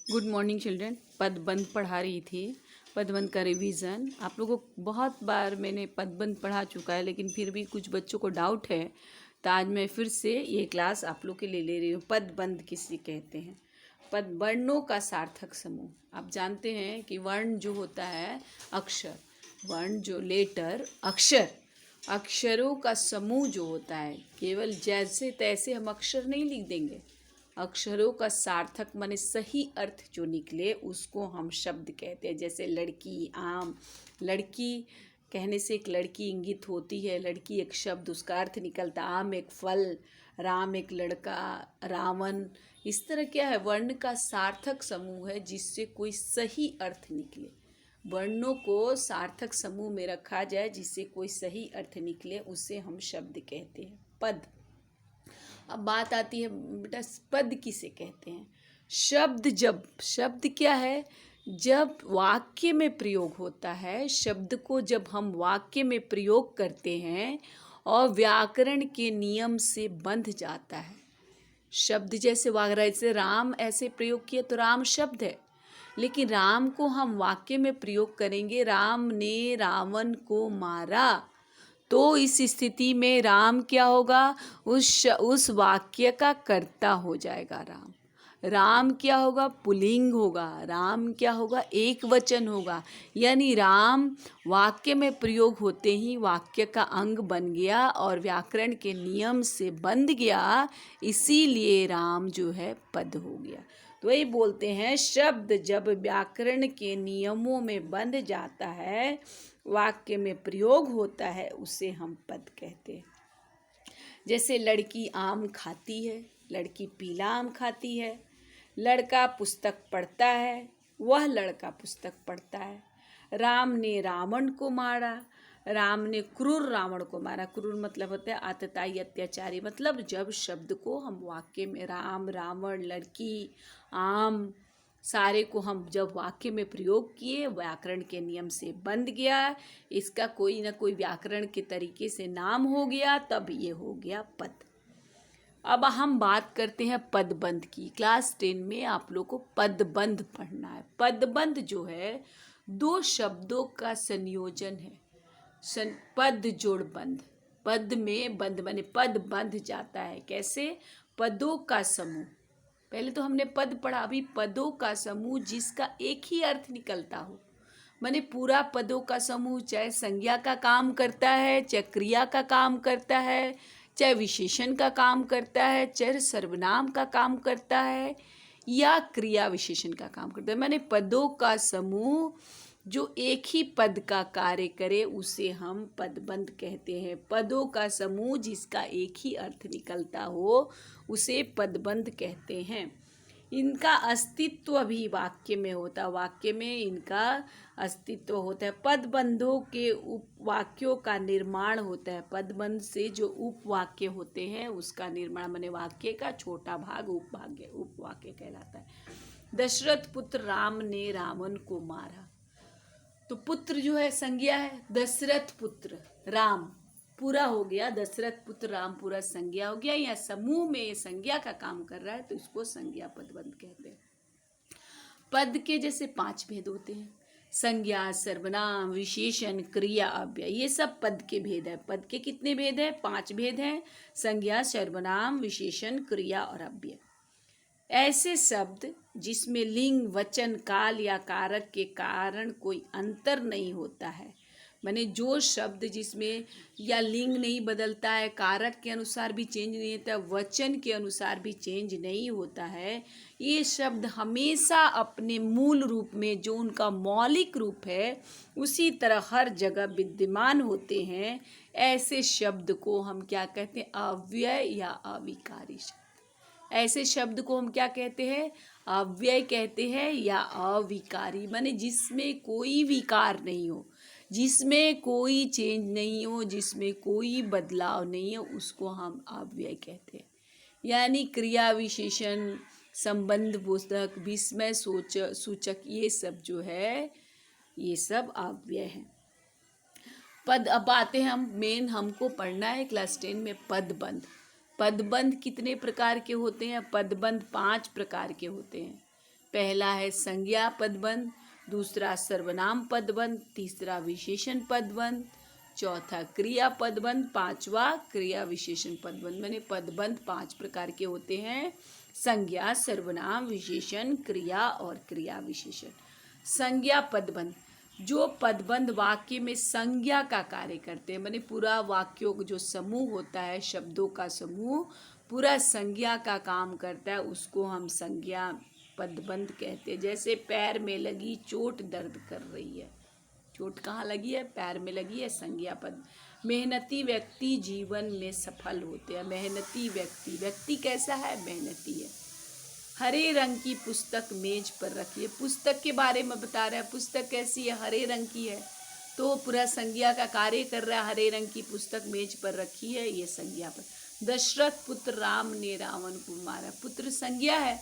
Good morning children. पदबंध पढ़ा रही थी। पदबंध का रिवीजन आप लोगों को बहुत बार मैंने पदबंध पढ़ा चुका है, लेकिन फिर भी कुछ बच्चों को डाउट है, तो आज मैं फिर से ये क्लास आप लोग के लिए ले रही हूँ। पदबंध किसे कहते हैं? पद वर्णों का सार्थक समूह। आप जानते हैं कि वर्ण जो होता है अक्षर, वर्ण जो लेटर अक्षर, अक्षरों का समूह जो होता है, केवल जैसे तैसे हम अक्षर नहीं लिख देंगे। अक्षरों का सार्थक माने सही अर्थ जो निकले उसको हम शब्द कहते हैं। जैसे लड़की, आम। लड़की कहने से एक लड़की इंगित होती है, लड़की एक शब्द, उसका अर्थ निकलता। आम एक फल, राम एक लड़का, रावण। इस तरह क्या है, वर्ण का सार्थक समूह है जिससे कोई सही अर्थ निकले। वर्णों को सार्थक समूह में रखा जाए जिससे कोई सही अर्थ निकले, उसे हम शब्द कहते हैं, पद। अब बात आती है बेटा, पद किसे कहते हैं? शब्द क्या है? जब वाक्य में प्रयोग होता है, शब्द को जब हम वाक्य में प्रयोग करते हैं और व्याकरण के नियम से बंध जाता है। शब्द जैसे जैसे राम ऐसे प्रयोग किए तो राम शब्द है, लेकिन राम को हम वाक्य में प्रयोग करेंगे, राम ने रावण को मारा, तो इस स्थिति में राम क्या होगा? उस वाक्य का कर्ता हो जाएगा। राम क्या होगा? पुल्लिंग होगा। राम क्या होगा? एक वचन होगा। यानी राम वाक्य में प्रयोग होते ही वाक्य का अंग बन गया और व्याकरण के नियम से बंध गया, इसीलिए राम जो है पद हो गया। तो वही बोलते हैं, शब्द जब व्याकरण के नियमों में बंध जाता है, वाक्य में प्रयोग होता है, उसे हम पद कहते हैं। जैसे लड़की आम खाती है, लड़की पीला आम खाती है। लड़का पुस्तक पढ़ता है, वह लड़का पुस्तक पढ़ता है। राम ने रावण को मारा, राम ने क्रूर रावण को मारा। क्रूर मतलब होता है आतताई, अत्याचारी। मतलब जब शब्द को हम वाक्य में राम, रावण, लड़की, आम, सारे को हम जब वाक्य में प्रयोग किए, व्याकरण के नियम से बंध गया, इसका कोई ना कोई व्याकरण के तरीके से नाम हो गया, तब ये हो गया पद। अब हम बात करते हैं पदबंध की। क्लास 10 में आप लोग को पदबंध पढ़ना है। पदबंध जो है दो शब्दों का संयोजन है। पद जोड़ बंध। पद में बंध माने पद बंध जाता है। कैसे? पदों का समूह। पहले तो हमने पद पढ़ा, अभी पदों का समूह जिसका एक ही अर्थ निकलता हो। माने पूरा पदों का समूह चाहे संज्ञा का काम करता है, चाहे क्रिया का काम करता है, चाहे विशेषण का काम करता है, चाहे सर्वनाम का काम करता है, या क्रिया विशेषण का काम करता है। माने पदों का समूह जो एक ही पद का कार्य करे उसे हम पदबंध कहते हैं। पदों का समूह जिसका एक ही अर्थ निकलता हो उसे पदबंध कहते हैं। इनका अस्तित्व भी वाक्य में होता है, वाक्य में इनका अस्तित्व होता है। पदबंधों के उपवाक्यों का निर्माण होता है। पदबंध से जो उपवाक्य होते हैं उसका निर्माण माने वाक्य का छोटा भाग उपवाक्य कहलाता है। दशरथ पुत्र राम ने रावण को मारा, तो पुत्र जो है संज्ञा है। दशरथ पुत्र राम पूरा हो गया, दशरथ पुत्र राम पूरा संज्ञा हो गया, या समूह में संज्ञा का काम कर रहा है तो इसको संज्ञा पदबंध कहते हैं। पद के जैसे 5 भेद होते हैं, संज्ञा, सर्वनाम, विशेषण, क्रिया, अव्यय। ये सब पद के भेद है। पद के कितने भेद है? 5 भेद हैं, संज्ञा, सर्वनाम, विशेषण, क्रिया और अव्यय। ऐसे शब्द जिसमें लिंग, वचन, काल या कारक के कारण कोई अंतर नहीं होता है, माने जो शब्द जिसमें या लिंग नहीं बदलता है, कारक के अनुसार भी चेंज नहीं होता, वचन के अनुसार भी चेंज नहीं होता है, ये शब्द हमेशा अपने मूल रूप में जो उनका मौलिक रूप है उसी तरह हर जगह विद्यमान होते हैं, ऐसे शब्द को हम क्या कहते हैं? अव्यय या अविकारी शब्द। ऐसे शब्द को हम क्या कहते हैं? अव्यय कहते हैं या अविकारी, माने जिसमें कोई विकार नहीं हो, जिसमें कोई चेंज नहीं हो, जिसमें कोई बदलाव नहीं हो, उसको हम अव्यय कहते हैं। यानी क्रिया, विशेषण, संबंध बोधक, विस्मय सूचक, ये सब जो है ये सब अव्यय है। पद। अब आते हैं हम मेन, हमको पढ़ना है क्लास 10 में पदबंध। पदबंध कितने प्रकार के होते हैं? पदबंध 5 प्रकार के होते हैं। पहला है संज्ञा पदबंध, दूसरा सर्वनाम पदबंध, तीसरा विशेषण पदबंध, चौथा क्रिया पदबंध, पांचवा क्रिया विशेषण पदबंध। मैंने पदबंध 5 प्रकार के होते हैं: संज्ञा, सर्वनाम, विशेषण, क्रिया और क्रिया विशेषण। संज्ञा पदबंध, जो पदबंध वाक्य में संज्ञा का कार्य करते हैं, माने पूरा वाक्यों का जो समूह होता है, शब्दों का समूह पूरा संज्ञा का काम करता है, उसको हम संज्ञा पदबंध कहते हैं। जैसे पैर में लगी चोट दर्द कर रही है, चोट कहाँ लगी है? पैर में लगी है, संज्ञा पद। मेहनती व्यक्ति जीवन में सफल होते हैं। मेहनती व्यक्ति, व्यक्ति कैसा है? मेहनती है। हरे रंग की पुस्तक मेज पर रखी है, पुस्तक के बारे में बता रहा है, पुस्तक कैसी है? हरे रंग की है, तो पूरा संज्ञा का कार्य कर रहा है। हरे रंग की पुस्तक मेज पर रखी है, ये संज्ञा पद। दशरथ पुत्र राम ने रावण को मारा, पुत्र संज्ञा है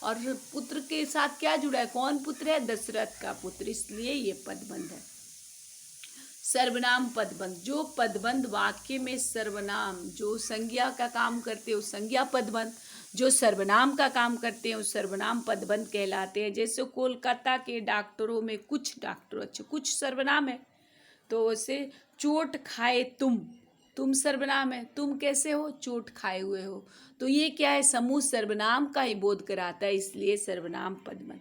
और पुत्र के साथ क्या जुड़ा है? कौन पुत्र है? दशरथ का पुत्र, इसलिए ये पदबंध है। सर्वनाम पदबंध, जो पदबंध वाक्य में सर्वनाम जो संज्ञा का काम करते हैं, संज्ञा पदबंध। जो सर्वनाम का काम करते हैं, उस सर्वनाम पदबंध कहलाते हैं। जैसे कोलकाता के डॉक्टरों में कुछ डॉक्टर अच्छे, कुछ सर्वनाम है, तो वैसे चोट खाए तुम सर्वनाम है, तुम कैसे हो? चोट खाए हुए हो, तो ये क्या है? समूह सर्वनाम का ही बोध कराता है, इसलिए सर्वनाम पदबंध।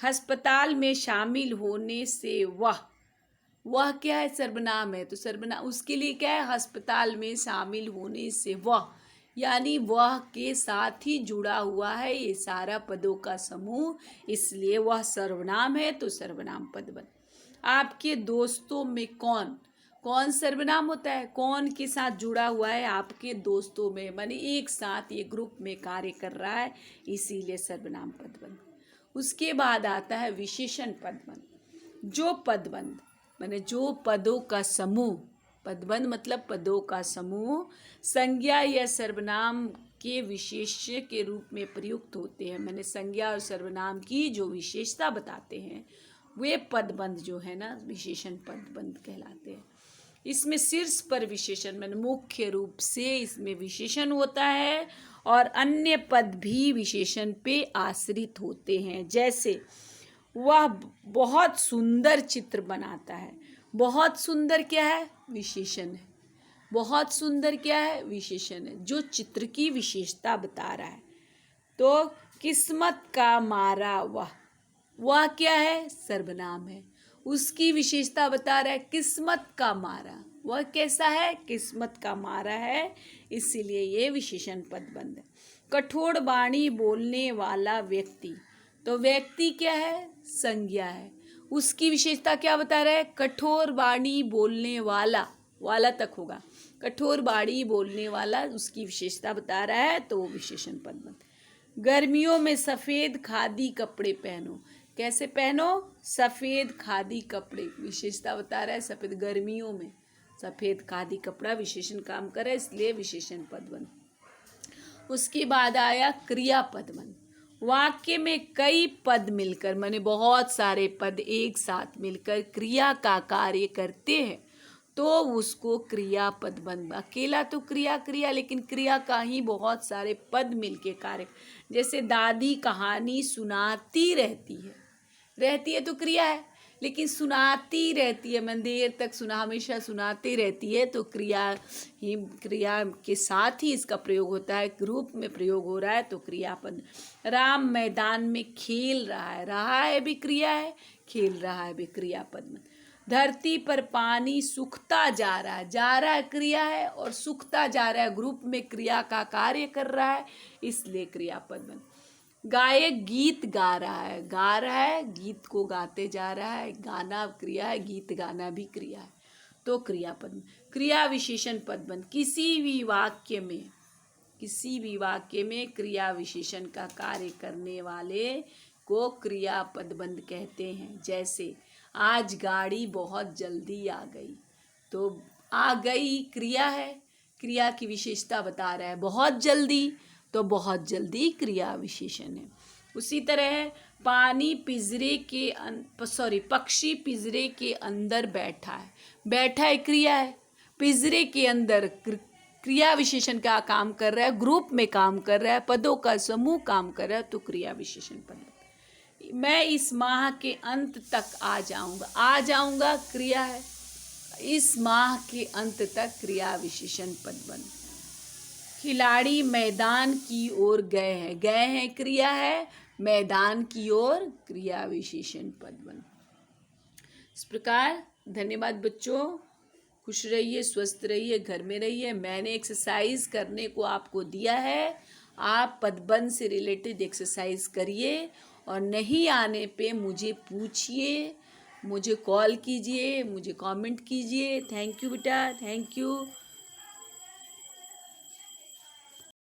अस्पताल में शामिल होने से वह क्या है? सर्वनाम है, तो सर्वनाम उसके लिए क्या है? अस्पताल में शामिल होने से वह, यानी वह के साथ ही जुड़ा हुआ है ये सारा पदों का समूह, इसलिए वह सर्वनाम है, तो सर्वनाम पदबंध। आपके दोस्तों में कौन सर्वनाम होता है? कौन के साथ जुड़ा हुआ है? आपके दोस्तों में, माने एक साथ ये ग्रुप में कार्य कर रहा है, इसीलिए सर्वनाम पदबंध। उसके बाद आता है विशेषण पदबंध। जो पदबंध माने जो पदों का समूह, पदबंध मतलब पदों का समूह संज्ञा या सर्वनाम के विशेष्य के रूप में प्रयुक्त होते हैं। मैंने संज्ञा और सर्वनाम की जो विशेषता बताते हैं, वे पदबंध जो है ना, विशेषण पदबंध कहलाते हैं। इसमें शीर्ष पर विशेषण, मैंने मुख्य रूप से इसमें विशेषण होता है और अन्य पद भी विशेषण पे आश्रित होते हैं। जैसे वह बहुत सुंदर चित्र बनाता है, बहुत सुंदर क्या है? विशेषण है। बहुत सुंदर क्या है? विशेषण है, जो चित्र की विशेषता बता रहा है। तो किस्मत का मारा वह क्या है? सर्वनाम है, उसकी विशेषता बता रहा है। किस्मत का मारा, वह कैसा है? किस्मत का मारा है, इसीलिए ये विशेषण पदबंध है। कठोर वाणी बोलने वाला व्यक्ति, तो व्यक्ति क्या है? संज्ञा है, उसकी विशेषता क्या बता रहा है? कठोर वाणी बोलने वाला तक होगा, कठोर वाणी बोलने वाला, उसकी विशेषता बता रहा है, तो वो विशेषण पदबंध। गर्मियों में सफ़ेद खादी कपड़े पहनो, कैसे पहनो? सफ़ेद खादी कपड़े, विशेषता बता रहा है, सफ़ेद, गर्मियों में सफ़ेद खादी कपड़ा विशेषण काम करे, इसलिए विशेषण पदबंध। उसके बाद आया क्रिया पदबंध। वाक्य में कई पद मिलकर, माने बहुत सारे पद एक साथ मिलकर क्रिया का कार्य करते हैं, तो उसको क्रिया पदबंध। अकेला तो क्रिया, लेकिन क्रिया का ही बहुत सारे पद मिलके कार्य, जैसे दादी कहानी सुनाती रहती है तो क्रिया है, लेकिन सुनाती रहती है, मैं देर तक हमेशा सुनाती रहती है, तो क्रिया के साथ ही इसका प्रयोग होता है, रूप में प्रयोग हो रहा है, तो क्रियापद। राम मैदान में खेल रहा है भी क्रिया है, खेल रहा है भी क्रियापद में। धरती पर पानी सूखता जा रहा है क्रिया है, और सूखता जा रहा है ग्रुप में क्रिया का कार्य कर रहा है, इसलिए क्रियापद में। गायक गीत गा रहा है, गीत को गाते जा रहा है, गाना क्रिया है, गीत गाना भी क्रिया है, तो क्रियापद। क्रिया विशेषण पदबंध। किसी भी वाक्य में क्रिया विशेषण का कार्य करने वाले को क्रिया पदबंध कहते हैं। जैसे आज गाड़ी बहुत जल्दी आ गई, तो आ गई क्रिया है, क्रिया की विशेषता बता रहा है। बहुत जल्दी, तो बहुत जल्दी क्रिया विशेषण है। उसी तरह पक्षी पिंजरे के अंदर बैठा है क्रिया है, पिंजरे के अंदर क्रिया विशेषण का काम कर रहा है, ग्रुप में काम कर रहा है, पदों का समूह काम कर रहा है, तो क्रिया विशेषण पद। मैं इस माह के अंत तक आ जाऊंगा क्रिया है, इस माह के अंत तक क्रिया विशेषण पदबंध। खिलाड़ी मैदान की ओर गए हैं क्रिया है, मैदान की ओर क्रिया विशेषण पदबंध। इस प्रकार धन्यवाद बच्चों, खुश रहिए, स्वस्थ रहिए, घर में रहिए। मैंने एक्सरसाइज करने को आपको दिया है, आप पदबंध से रिलेटेड एक्सरसाइज करिए और नहीं आने पे मुझे पूछिए, मुझे कॉल कीजिए, मुझे कमेंट कीजिए। थैंक यू बेटा, थैंक यू।